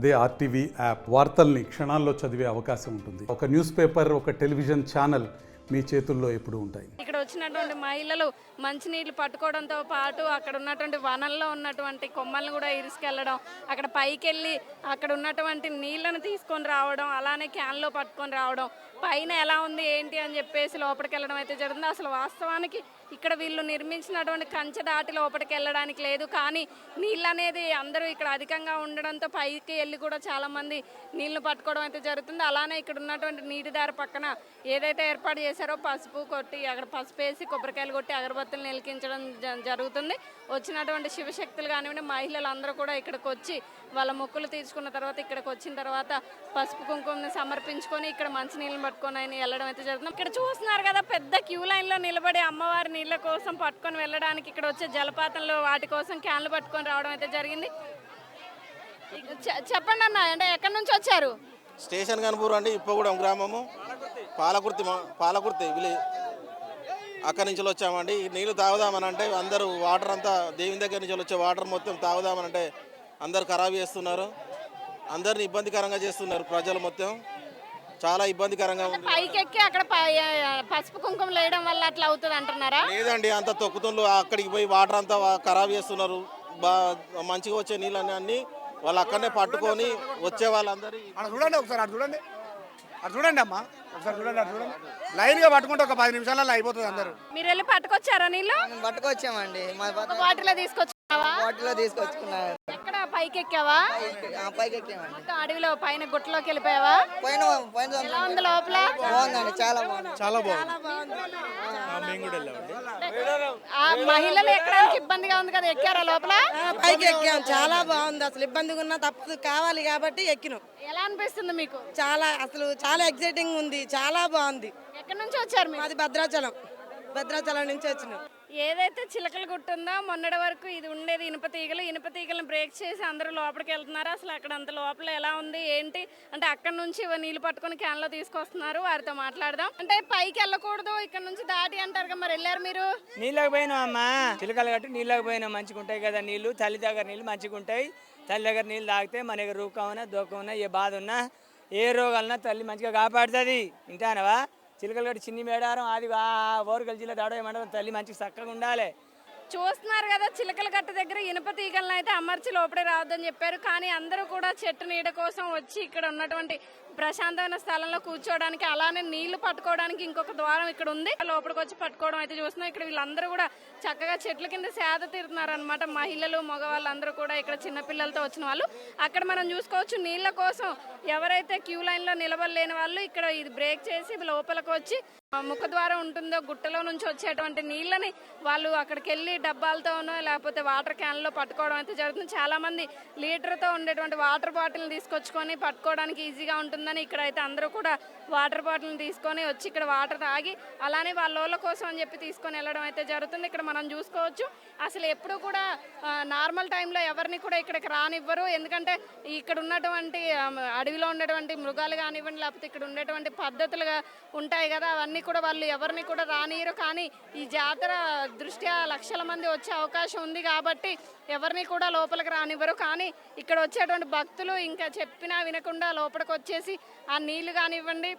అదే RTV app వార్తల్ని క్షణాల్లో చదివే అవకాశం ఉంటుంది. ఒక న్యూస్ పేపర్, ఒక టెలివిజన్ ఛానల్ మీ చేతుల్లో ఎప్పుడూ ఉంటాయి. ఇక్కడ వచ్చినటువంటి మహిళలు మంచినీళ్ళు పట్టుకోవడంతో పాటు అక్కడ ఉన్నటువంటి వనంలో ఉన్నటువంటి కొమ్మలను కూడా ఇరుసుకెళ్ళడం, అక్కడ పైకి వెళ్ళి అక్కడ ఉన్నటువంటి నీళ్లను తీసుకొని రావడం, అలానే క్యాన్లో పట్టుకొని రావడం, పైన ఎలా ఉంది ఏంటి అని చెప్పేసి లోపలికి వెళ్ళడం అయితే జరుగుతుంది. అసలు వాస్తవానికి ఇక్కడ వీళ్ళు నిర్మించినటువంటి కంచె దాటి లోపలికి వెళ్ళడానికి లేదు, కానీ నీళ్ళు అనేది అందరూ ఇక్కడ అధికంగా ఉండడంతో పైకి వెళ్ళి కూడా చాలామంది నీళ్లు పట్టుకోవడం అయితే జరుగుతుంది. అలానే ఇక్కడ ఉన్నటువంటి నీటి దారి పక్కన ఏదైతే ఏర్పాటు చేశారో పసుపు కొట్టి అక్కడ పసుపు వేసి కొబ్బరికాయలు కొట్టి అగరబత్తులు నిలికించడం జరుగుతుంది. వచ్చినటువంటి శివశక్తులు కానివ్వండి మహిళలు అందరూ కూడా ఇక్కడికి వచ్చి వాళ్ళ మొక్కులు తీర్చుకున్న తర్వాత ఇక్కడికి వచ్చిన తర్వాత పసుపు కుంకుమని సమర్పించుకొని ఇక్కడ మంచినీళ్ళని పట్టుకొని ఆయన వెళ్ళడం అయితే జరుగుతుంది. ఇక్కడ చూస్తున్నారు కదా, పెద్ద క్యూ లైన్లో నిలబడి అమ్మవారి నీళ్ళ కోసం పట్టుకొని వెళ్ళడానికి ఇక్కడ వచ్చే జలపాతంలో వాటి కోసం క్యాన్లు పట్టుకొని రావడం అయితే జరిగింది. చెప్పండి అన్న, అంటే ఎక్కడి నుంచి వచ్చారు? స్టేషన్ కనుపూర్ అండి, ఇప్పగూడెం గ్రామము, పాలకుర్తి విలేజ్. అక్కడి నుంచి వచ్చామండి. నీళ్ళు తాగుదామని అంటే అందరూ వాటర్ అంతా దేవుని దగ్గర నుంచి వచ్చే వాటర్ మొత్తం తాగుదామని అంటే అందరు ఖరాబ్ చేస్తున్నారు, అందరిని ఇబ్బందికరంగా చేస్తున్నారు. ప్రజలు మొత్తం చాలా ఇబ్బందికరంగా ఉంది. పైకి ఎక్కి అక్కడ పసుపు కుంకుమ వేయడం వల్ల అట్లా అవుతుంది అంటున్నారా? లేదండి, అంత తొక్కుతుండ్రు, అక్కడికి పోయి వాటర్ అంతా ఖరాబ్ చేస్తున్నారు. మంచిగా వచ్చే నీళ్ళని అన్ని వాళ్ళు అక్కడనే పట్టుకొని వచ్చే వాళ్ళందరూ చూడండి. ఒకసారి అటు చూడండి, అటు చూడండి అమ్మా, ఒకసారి చూడండి, అటు చూడండి. లైన్ గా పట్టుకుంటే ఒక 10 నిమిషాలలో అయిపోతుంది. అందరూ మీరు వెళ్ళి పట్టుకొచ్చారా నీళ్ళు? పట్టుకొచ్చామండి, వాటిలో తీసుకొచ్చావా? వాటిలో తీసుకొచ్చుకున్నా. ఎక్కడ పైకి ఎక్కావా? పైకి ఎక్కామండి. మొత్తం అడవిలో పైన గుట్టలోకి వెళ్ళిపోయావా? ఎలా ఉంది లోపల? బాగుందండి, చాలా బాగుంది. చాలా బాగుంది. మహిళలు ఎక్కడానికి ఇబ్బందిగా ఉంది కదా, ఎక్కారా లోపల? పైకి ఎక్కాం, చాలా బాగుంది. అసలు ఇబ్బందిగా ఉన్నా తప్పదు, కావాలి కాబట్టి ఎక్కినాం. ఎలా అనిపిస్తుంది మీకు? చాలా ఎక్సైటింగ్ ఉంది, చాలా బాగుంది. ఎక్కడి నుంచి వచ్చారు మీరు? మాది భద్రాచలం నుంచి వచ్చినాం. ఏదైతే చిలకల గుట్ట ఉందో మొన్నటి వరకు ఇది ఉండేది ఇనుప తీగలను బ్రేక్ చేసి అందరూ లోపలికి వెళ్తున్నారు. అసలు అక్కడ అంత లోపల ఎలా ఉంది ఏంటి అంటే అక్కడ నుంచి నీళ్ళు పట్టుకొని క్యాన్లో తీసుకొస్తున్నారు. వారితో మాట్లాడదాం. అంటే పైకి వెళ్ళకూడదు, ఇక్కడ నుంచి దాటి అంటారు కదా, మరి వెళ్ళారు మీరు? నీళ్ళకి పోయినాం అమ్మా, చిలకలు కట్టి నీళ్ళకి పోయినాం. మంచిగా ఉంటాయి కదా నీళ్ళు, తల్లి దగ్గర నీళ్ళు మంచిగా ఉంటాయి. తల్లి దగ్గర నీళ్ళు తాగితే మన దగ్గర రూకం ఉన్నా దూకం ఉన్నా ఏ బాధ ఉన్నా ఏ రోగాలన్నా తల్లి మంచిగా కాపాడుతుంది. వింటానవా? చిలకలు కట్టి చిన్ని మేడారం అది ఓరుగల్ జిల్లా దాడవ మండలం తల్లి మంచిగా చక్కగా ఉండాలి. చూస్తున్నారు కదా, చిలకల గట్ట దగ్గర ఇనుప తీగలను అయితే అమర్చి లోపడే రావద్దని చెప్పారు. కానీ అందరూ కూడా చెట్టు నీడ కోసం వచ్చి ఇక్కడ ఉన్నటువంటి ప్రశాంతమైన స్థలంలో కూర్చోవడానికి, అలానే నీళ్లు పట్టుకోవడానికి ఇంకొక ద్వారం ఇక్కడ ఉంది, లోపలికి వచ్చి పట్టుకోవడం అయితే చూస్తున్నాం. ఇక్కడ వీళ్ళందరూ కూడా చక్కగా చెట్ల కింద సేద తీరుతున్నారు అనమాట. మహిళలు మగవాళ్ళు అందరూ కూడా ఇక్కడ చిన్నపిల్లలతో వచ్చిన వాళ్ళు. అక్కడ మనం చూసుకోవచ్చు, నీళ్ల కోసం ఎవరైతే క్యూ లైన్లో నిలబడలేని వాళ్ళు ఇక్కడ ఇది బ్రేక్ చేసి లోపలికి వచ్చి ముఖద్వారం ఉంటుందో గుట్టలో నుంచి వచ్చేటువంటి నీళ్ళని వాళ్ళు అక్కడికి వెళ్ళి డబ్బాలతోనో లేకపోతే వాటర్ క్యాన్లో పట్టుకోవడం అయితే జరుగుతుంది. చాలా మంది లీటర్తో ఉండేటువంటి వాటర్ బాటిల్ని తీసుకొచ్చుకొని పట్టుకోవడానికి ఈజీగా ఉంటుందని ఇక్కడ అయితే అందరూ కూడా వాటర్ బాటిల్ని తీసుకొని వచ్చి ఇక్కడ వాటర్ తాగి అలానే వాళ్ళ కోసం అని చెప్పి తీసుకొని వెళ్ళడం అయితే జరుగుతుంది. ఇక్కడ మనం చూసుకోవచ్చు, అసలు ఎప్పుడు కూడా నార్మల్ టైంలో ఎవరిని కూడా ఇక్కడికి రానివ్వరు. ఎందుకంటే ఇక్కడ ఉన్నటువంటి అడవిలో ఉండేటువంటి మృగాలు కానివ్వండి లేకపోతే ఇక్కడ ఉండేటువంటి పద్ధతులుగా ఉంటాయి కదా, అవన్నీ కూడా వాళ్ళు ఎవరిని కూడా రానియరు. కానీ ఈ జాతర దృష్ట్యా లక్షల మంది వచ్చే అవకాశం ఉంది కాబట్టి ఎవరిని కూడా లోపలికి రానివ్వరు. కానీ ఇక్కడ వచ్చేటువంటి భక్తులు ఇంకా చెప్పినా వినకుండా లోపలికి వచ్చేసి ఆ నీళ్లు కానివ్వండి,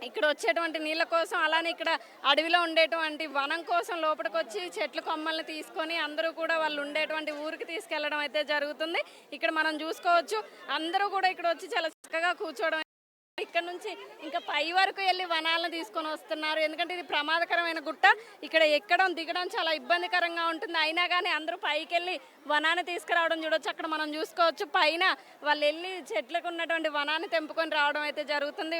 ఇక్కడ వచ్చేటువంటి నీళ్ళ కోసం, అలానే ఇక్కడ అడవిలో ఉండేటువంటి వనం కోసం లోపలికి వచ్చి చెట్ల కొమ్మల్ని తీసుకొని అందరూ కూడా వాళ్ళు ఉండేటువంటి ఊరికి తీసుకెళ్లడం అయితే జరుగుతుంది. ఇక్కడ మనం చూసుకోవచ్చు, అందరూ కూడా ఇక్కడ వచ్చి చాలా చక్కగా కూర్చోవడం. ఇక్కడ నుంచి ఇంకా పై వరకు వెళ్ళి వనాలను తీసుకొని వస్తున్నారు. ఎందుకంటే ఇది ప్రమాదకరమైన గుట్ట, ఇక్కడ ఎక్కడం దిగడం చాలా ఇబ్బందికరంగా ఉంటుంది. అయినా కానీ అందరూ పైకి వెళ్ళి వనాన్ని తీసుకురావడం చూడొచ్చు. అక్కడ మనం చూసుకోవచ్చు, పైన వాళ్ళు వెళ్ళి చెట్లకు ఉన్నటువంటి వనాన్ని తెంపుకొని రావడం అయితే జరుగుతుంది.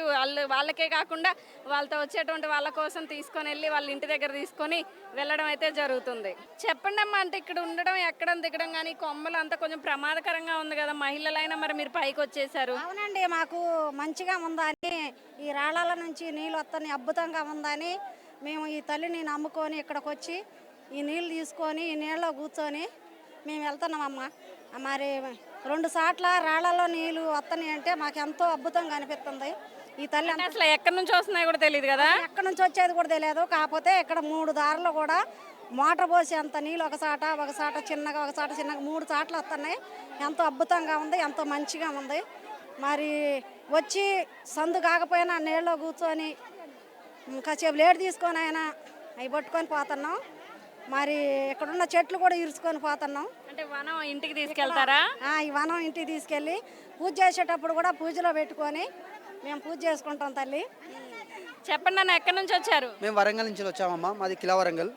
వాళ్ళకే కాకుండా వాళ్ళతో వచ్చేటువంటి వాళ్ళ కోసం తీసుకొని వెళ్ళి వాళ్ళ ఇంటి దగ్గర తీసుకొని వెళ్ళడం అయితే జరుగుతుంది. చెప్పండి అమ్మా, అంటే ఇక్కడ ఉండడం ఎక్కడం దిగడం కానీ కొమ్మలు అంతా కొంచెం ప్రమాదకరంగా ఉంది కదా, మహిళలైనా మరి మీరు పైకి వచ్చేసారు? అవునండి, మాకు మంచిగా ఉందని, ఈ రాళ్ళ నుంచి నీళ్ళు వస్తాయి అద్భుతంగా ఉందని మేము ఈ తల్లిని నమ్ముకొని ఇక్కడికి వచ్చి ఈ నీళ్ళు తీసుకొని ఈ నీళ్ళలో కూర్చొని మేము వెళ్తున్నామమ్మా. మరి 2 సార్ల రాళ్లలో నీళ్ళు వస్తాయి అంటే మాకు ఎంతో అద్భుతంగా అనిపిస్తుంది. ఈ తల్లి అసలు ఎక్కడి నుంచి వస్తున్నాయో కూడా తెలియదు కదా, ఎక్కడి నుంచి వచ్చేది కూడా తెలియదు. కాకపోతే ఇక్కడ 3 దారులు కూడా మోటార్ పోసి అంత నీళ్ళు ఒకసాట చిన్నగా 3 చాట్లు వస్తున్నాయి. ఎంతో అద్భుతంగా ఉంది, ఎంతో మంచిగా ఉంది. మరి వచ్చి సందు కాకపోయినా నీళ్ళలో కూర్చొని కాసేపు లేట్ తీసుకొని అయినా అవి పట్టుకొని పోతున్నాం. మరి ఇక్కడున్న చెట్లు కూడా ఇరుచుకొని పోతున్నాం. అంటే వనం ఇంటికి తీసుకెళ్తారా? ఈ వనం ఇంటికి తీసుకెళ్ళి పూజ చేసేటప్పుడు కూడా పూజలో పెట్టుకొని మేము పూజ చేసుకుంటాం తల్లి. చెప్పండి అన్న, ఎక్కడి నుంచి వచ్చారు? మేము వరంగల్ నుంచి వచ్చామమ్మా, మాది కిలా వరంగల్.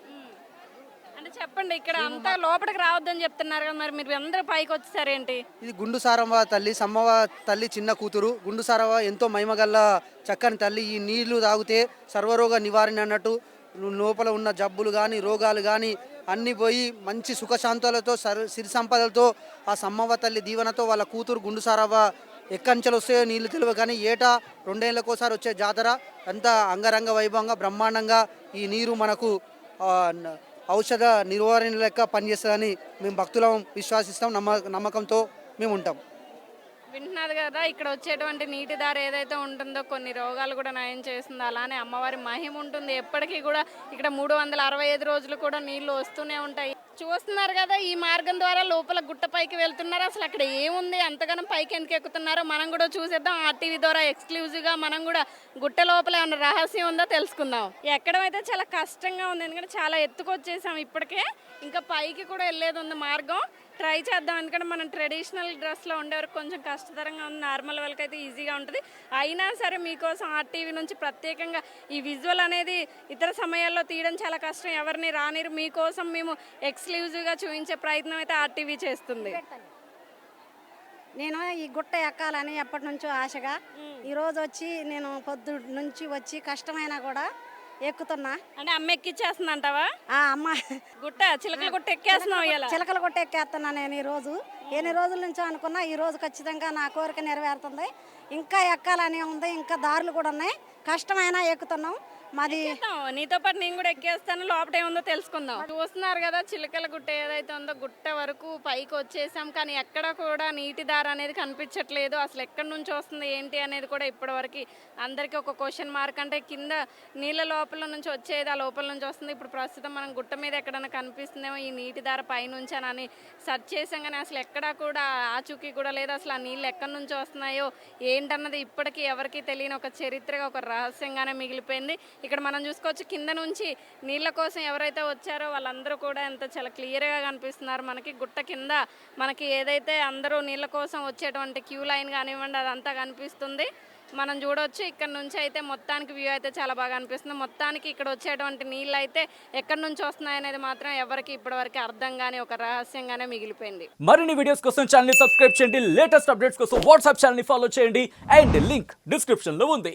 అంటే చెప్పండి, ఇక్కడ అంతా లోపలికి రావద్దని చెప్తున్నారు కదా, మరి మీరు అందరూ పైకి వచ్చేసారేంటి? ఇది గుండు సారవ్వ తల్లి, సమ్మవ్వ తల్లి చిన్న కూతురు. గుండు సారవ్వ ఎంతో మహిమగల్ల చక్కని తల్లి. ఈ నీళ్లు తాగితే సర్వరోగ నివారణ అన్నట్టు లోపల ఉన్న జబ్బులు కానీ రోగాలు కానీ అన్నీ పోయి మంచి సుఖశాంతులతో సిరి సంపదలతో ఆ సమ్మవ్వ తల్లి దీవెనతో వాళ్ళ కూతురు గుండు సారవ్వ ఎక్కంచెలు వస్తాయో నీళ్లు తెలియవు కానీ ఏటా 2 ఏళ్ళకోసారి వచ్చే జాతర అంతా అంగరంగ వైభవంగా బ్రహ్మాండంగా ఈ నీరు మనకు ఔషధ నివారణ లెక్క పనిచేస్తుందని మేము భక్తులం విశ్వాసిస్తాం. నమ్మకంతో మేము ఉంటాం. వింటున్నారు కదా, ఇక్కడ వచ్చేటువంటి నీటి దారి ఏదైతే ఉంటుందో కొన్ని రోగాలు కూడా నయం చేస్తుంది. అలానే అమ్మవారి మహిమ ఉంటుంది. ఎప్పటికీ కూడా ఇక్కడ 365 రోజులు కూడా నీళ్లు వస్తూనే ఉంటాయి. చూస్తున్నారు కదా, ఈ మార్గం ద్వారా లోపల గుట్ట పైకి వెళ్తున్నారు. అసలు అక్కడ ఏముంది, అంతగానో పైకి ఎందుకు ఎక్కుతున్నారో మనం కూడా చూసేద్దాం. ఆర్టీవీ ద్వారా ఎక్స్క్లూజివ్గా మనం కూడా గుట్ట లోపల ఏమన్నా రహస్యం ఉందో తెలుసుకుందాం. ఎక్కడం అయితే చాలా కష్టంగా ఉంది, ఎందుకంటే చాలా ఎత్తుకొచ్చేసాం. ఇప్పటికే ఇంకా పైకి కూడా వెళ్ళేది ఉంది మార్గం. ట్రై చేద్దాం, ఎందుకంటే మనం ట్రెడిషనల్ డ్రెస్లో ఉండేవారికి కొంచెం కష్టతరంగా ఉంది. నార్మల్ వాళ్ళకి అయితే ఈజీగా ఉంటుంది. అయినా సరే మీకోసం ఆర్టీవీ నుంచి ప్రత్యేకంగా ఈ విజువల్ అనేది ఇతర సమయాల్లో తీయడం చాలా కష్టం, ఎవరిని రానిరు. మీకోసం మేము ఎక్స్క్లూజివ్గా చూపించే ప్రయత్నం అయితే ఆర్టీవీ చేస్తుంది. నేను ఈ గుట్ట ఎక్కాలని ఎప్పటి నుంచో ఆశగా ఈరోజు వచ్చి నేను పొద్దు నుంచి వచ్చి కష్టమైనా కూడా ఎక్కుతున్నా. అంటే అమ్మ ఎక్కిచ్చేస్తుంది అంటావా? అమ్మ గుట్ట చిలకల గుట్ట ఎక్కేస్తున్నావు. చిలకల గుట్ట ఎక్కేస్తున్నా నేను ఈరోజు. ఎన్ని రోజుల నుంచో అనుకున్నా, ఈ రోజు ఖచ్చితంగా నా కోరిక నెరవేరుతుంది. ఇంకా ఎక్కాలని ఉంది, ఇంకా దారులు కూడా ఉన్నాయి. కష్టమైనా ఎక్కుతున్నాం. మాది నీతో పాటు నేను కూడా ఎక్కేస్తాను, లోపల ఏముందో తెలుసుకుందాం. చూస్తున్నారు కదా, చిలకల గుట్ట ఏదైతే ఉందో గుట్ట వరకు పైకి వచ్చేసాం, కానీ ఎక్కడ కూడా నీటి దారి అనేది కనిపించట్లేదు. అసలు ఎక్కడి నుంచి వస్తుంది ఏంటి అనేది కూడా ఇప్పటివరకు అందరికీ ఒక క్వశ్చన్ మార్క్. అంటే కింద నీళ్ళ లోపల నుంచి వచ్చేది ఆ లోపల నుంచి వస్తుంది. ఇప్పుడు ప్రస్తుతం మనం గుట్ట మీద ఎక్కడైనా కనిపిస్తుందేమో ఈ నీటి దారి పైనుంచి అని సెర్చ్ చేసాం, కానీ అసలు ఎక్కడా కూడా ఆచూకీ కూడా లేదు. అసలు ఆ నీళ్ళు ఎక్కడి నుంచి వస్తున్నాయో ఏంటన్నది ఇప్పటికీ ఎవరికి తెలియని ఒక చరిత్రగా, ఒక రహస్యంగానే మిగిలిపోయింది. ఇక్కడ మనం చూసుకోవచ్చు, కింద నుంచి నీళ్ళ కోసం ఎవరైతే వచ్చారో వాళ్ళందరూ కూడా ఎంత చాలా క్లియర్గా కనిపిస్తున్నారు. మనకి గుట్ట కింద మనకి ఏదైతే అందరూ నీళ్ళ కోసం వచ్చేటువంటి క్యూ లైన్ కానివ్వండి అదంతా కనిపిస్తుంది. మనం చూడవచ్చు ఇక్కడ నుంచి అయితే మొత్తానికి వ్యూ అయితే చాలా బాగా అనిపిస్తుంది. మొత్తానికి ఇక్కడ వచ్చేటువంటి నీళ్ళు అయితే ఎక్కడి నుంచి వస్తున్నాయి అనేది మాత్రం ఎవరికి ఇప్పటివరకు అర్థం కానీ ఒక రహస్యంగానే మిగిలిపోయింది. మరిన్ని వీడియోస్ కోసం ఛానల్ ని సబ్స్క్రైబ్ చేయండి. లేటెస్ట్ అప్డేట్స్ కోసం వాట్సాప్ ఛానల్ ని ఫాలో చేయండి. అండ్ లింక్ డిస్క్రిప్షన్ లో ఉంది.